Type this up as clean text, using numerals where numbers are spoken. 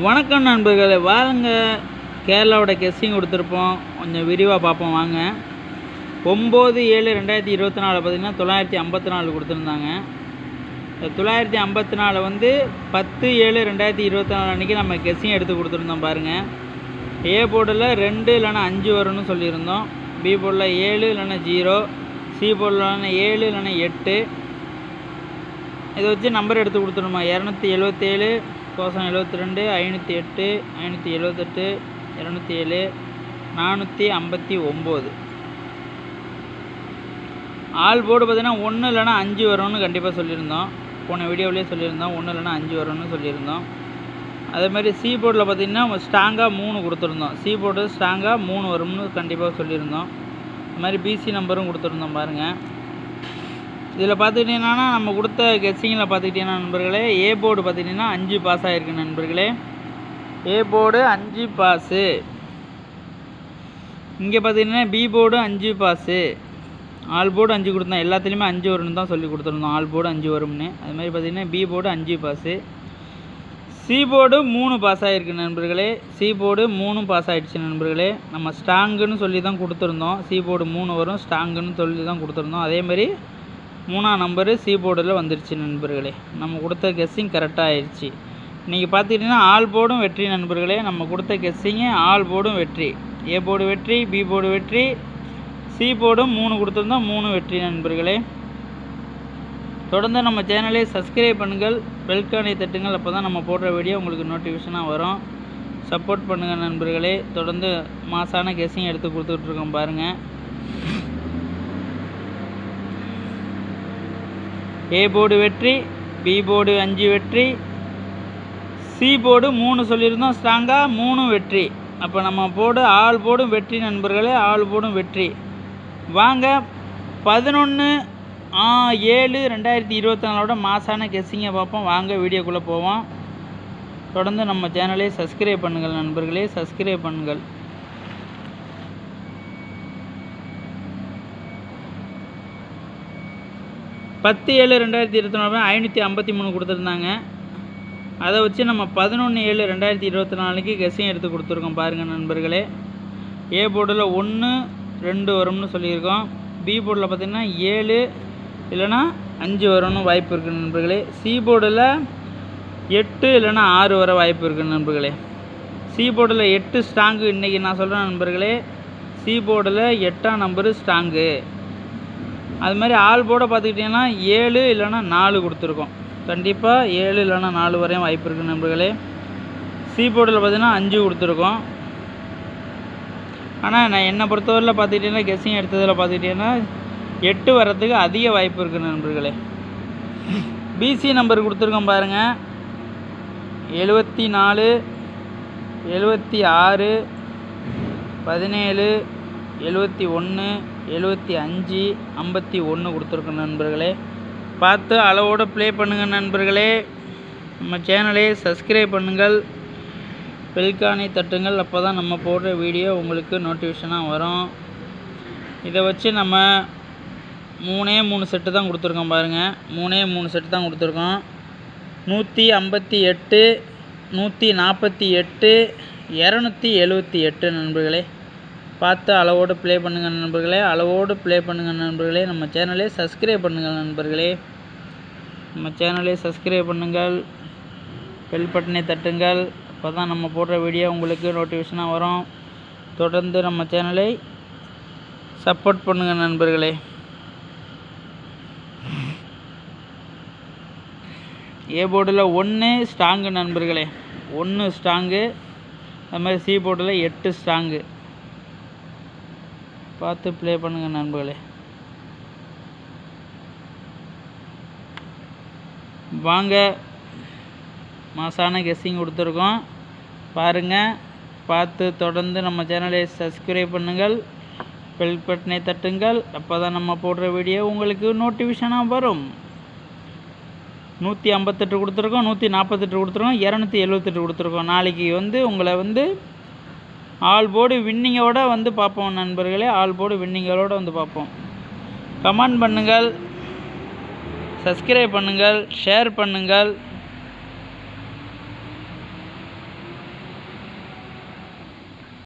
வணக்கம் நண்பர்களே, வாங்க கேரளாவோட கெஸ்ஸிங் கொடுத்துருப்போம். கொஞ்சம் விரிவாக பார்ப்போம் வாங்க. 9/7/2024 பார்த்திங்கன்னா 954 கொடுத்துருந்தாங்க. 954 வந்து 10/7/2024 அன்றைக்கி நம்ம கெஸ்ஸிங் எடுத்து கொடுத்துருந்தோம் பாருங்கள். ஏ போர்டில் 2 இல்லைன்னா 5 வரும்னு சொல்லியிருந்தோம். பி போர்டில் 7 இல்லைன்னா 0, சி போர்டில் 7 இல்லைன்னா 8. இதை வச்சு நம்பர் எடுத்து கொடுத்துருமா 277 72 508 578 207 459. ஆல் போர்டு பார்த்திங்கன்னா 1 இல்லைன்னா 5 வரும்னு கண்டிப்பாக சொல்லியிருந்தோம். போன வீடியோவிலே சொல்லியிருந்தோம் 1 இல்லைன்னா 5 வரும்னு சொல்லியிருந்தோம். அதேமாதிரி சி போர்டில் பார்த்திங்கன்னா ஸ்ட்ராங்காக 3 கொடுத்துருந்தோம். சி போர்டு ஸ்ட்ராங்காக 3 வரும்னு கண்டிப்பாக சொல்லியிருந்தோம். அது மாதிரி பிசி நம்பரும் கொடுத்துருந்தோம் பாருங்கள். இதில் பார்த்துக்கிட்டிங்கன்னா நம்ம கொடுத்த கெஸ்ஸிங்கில் பார்த்துக்கிட்டிங்கன்னா நண்பர்களே, ஏ போர்டு பார்த்துக்கிட்டிங்கன்னா 5 பாஸ் ஆகிருக்கு நண்பர்களே. A board 5 pass. இங்கே பார்த்திங்கன்னா B board 5 pass. All board 5 கொடுத்தோம். எல்லாத்துலேயுமே 5 வரும்னு தான் சொல்லி கொடுத்துருந்தோம். ஆல் போர்டு 5 வரும்னு. அது மாதிரி பார்த்திங்கன்னா B board 5 pass. C board 3 pass ஆகிருக்கு நண்பர்களே. சி போர்டு 3 பாஸ் ஆகிடுச்சு நண்பர்களே. நம்ம ஸ்ட்ராங்குன்னு சொல்லி தான் கொடுத்துருந்தோம். சி போர்டு 3 வரும், ஸ்ட்ராங்குன்னு சொல்லி தான் கொடுத்துருந்தோம். அதேமாதிரி 3ஆம் நம்பரு சி போர்டில் வந்துருச்சு நண்பர்களே. நம்ம கொடுத்த கெஸ்ஸிங் கரெக்டாக ஆயிடுச்சு. இன்றைக்கி பார்த்துக்கிட்டிங்கன்னா ஆல் போர்டும் வெற்றி நண்பர்களே. நம்ம கொடுத்த கெஸ்ஸிங்கு ஆல் போர்டும் வெற்றி. ஏ போர்டு வெற்றி, பி போர்டு வெற்றி, சி போர்டும் 3 கொடுத்துருந்தோம், 3 வெற்றி நண்பர்களே. தொடர்ந்து நம்ம சேனலை சப்ஸ்கிரைப் பண்ணுங்கள், பெல்கானை தட்டுங்கள். அப்போ தான் நம்ம போடுற வீடியோ உங்களுக்கு நோட்டிஃபிகேஷனாக வரும். சப்போர்ட் பண்ணுங்கள் நண்பர்களே. தொடர்ந்து மாசான கெஸ்ஸிங் எடுத்து கொடுத்துட்ருக்கோம் பாருங்கள். ஏ போர்டு வெற்றி, பி போர்டு 5 வெற்றி, சி போர்டு 3 சொல்லியிருந்தோம், ஸ்ட்ராங்காக 3 வெற்றி. அப்போ நம்ம போர்டு ஆல் போர்டும் வெற்றி நண்பர்களே. ஆல் போர்டும் வெற்றி. வாங்க 11/7/2024 மாசான கெஸ்ஸிங்கை பார்ப்போம். வாங்க வீடியோக்குள்ளே போவோம். தொடர்ந்து நம்ம சேனலை சப்ஸ்கிரைப் பண்ணுங்கள் நண்பர்களே. சப்ஸ்கிரைப் பண்ணுங்கள். பத்து 7/2024 553 கொடுத்துருந்தாங்க. அதை வச்சு நம்ம 11/7/2024 கெஸ்ஸிங் எடுத்து கொடுத்துருக்கோம் பாருங்கள் நண்பர்களே. ஏ போர்டில் 1 2 வரும்னு சொல்லியிருக்கோம். பி போர்டில் பார்த்திங்கன்னா 7 இல்லைன்னா 5 வரும்னு வாய்ப்பு இருக்குது நண்பர்களே. சி போர்டில் 8 இல்லைன்னா 6 வர வாய்ப்பு இருக்குது நண்பர்களே. சி போர்டில் 8 ஸ்ட்ராங்கு இன்றைக்கி நான் சொல்கிறேன் நண்பர்களே. சி போர்டில் 8ஆம் நம்பரு ஸ்ட்ராங்கு. அது மாதிரி ஆல் போர்டை பார்த்துக்கிட்டிங்கன்னா 7 இல்லைன்னா 4 கொடுத்துருக்கோம். கண்டிப்பாக 7 இல்லைன்னா 4 வரையும் வாய்ப்பு இருக்குது நண்பர்களே. சி போர்டில் பார்த்திங்கன்னா 5 கொடுத்துருக்கோம். ஆனால் நான் என்னை பொறுத்தவரையில் பார்த்துக்கிட்டிங்கன்னா கெஸ்ஸிங் எடுத்ததில் பார்த்துக்கிட்டிங்கன்னா 8 வர்றதுக்கு அதிக வாய்ப்பு இருக்குது நண்பர்களே. பிசி நம்பர் கொடுத்துருக்கோம் பாருங்கள். 74 76 17 71 75 51 கொடுத்துருக்கோம் நண்பர்களே. பார்த்து அளவோடு ப்ளே பண்ணுங்கள் நண்பர்களே. நம்ம சேனலை சப்ஸ்கிரைப் பண்ணுங்கள், பெல்கானை தட்டுங்கள். அப்போ தான் நம்ம போடுற வீடியோ உங்களுக்கு நோட்டிஃபிகேஷனாக வரும். இதை வச்சு நம்ம 3 செட்டு தான் கொடுத்துருக்கோம் பாருங்கள். 3 செட்டு தான் கொடுத்துருக்கோம். 158 148 278 நண்பர்களே. பார்த்து அளவோடு ப்ளே பண்ணுங்கள் நண்பர்களே. அளவோடு ப்ளே பண்ணுங்கள் நண்பர்களே. நம்ம சேனலை சப்ஸ்கிரைப் பண்ணுங்கள் நண்பர்களே. நம்ம சேனலை சப்ஸ்கிரைப் பண்ணுங்கள், பெல் பட்டனை தட்டுங்கள். அப்போ தான் நம்ம போடுற வீடியோ உங்களுக்கு நோட்டிஃபிகேஷனாக வரும். தொடர்ந்து நம்ம சேனலை சப்போர்ட் பண்ணுங்கள் நண்பர்களே. ஏ போர்டில் 1 ஸ்ட்ராங்கு நண்பர்களே. 1 ஸ்ட்ராங்கு. அது மாதிரி சி போர்டில் 8 ஸ்ட்ராங்கு. பார்த்து ப்ளே பண்ணுங்கள் நண்பர்களே. வாங்க மாசான கெஸ்ஸிங் கொடுத்துருக்கோம் பாருங்கள். பார்த்து தொடர்ந்து நம்ம சேனலை சப்ஸ்கிரைப் பண்ணுங்கள், பெல் பட்டனை தட்டுங்கள். அப்போ தான் நம்ம போடுற வீடியோ உங்களுக்கு நோட்டிஃபிகேஷனாக வரும். 158 கொடுத்துருக்கோம், 148 கொடுத்துருக்கோம், 278 கொடுத்துருக்கோம். நாளைக்கு உங்களை ஆல் போர்டு வின்னிங்கோடு பார்ப்போம் நண்பர்களே. ஆல் போர்டு வின்னிங்களோடு பார்ப்போம். கமெண்ட் பண்ணுங்கள், சப்ஸ்கிரைப் பண்ணுங்கள், ஷேர் பண்ணுங்கள்.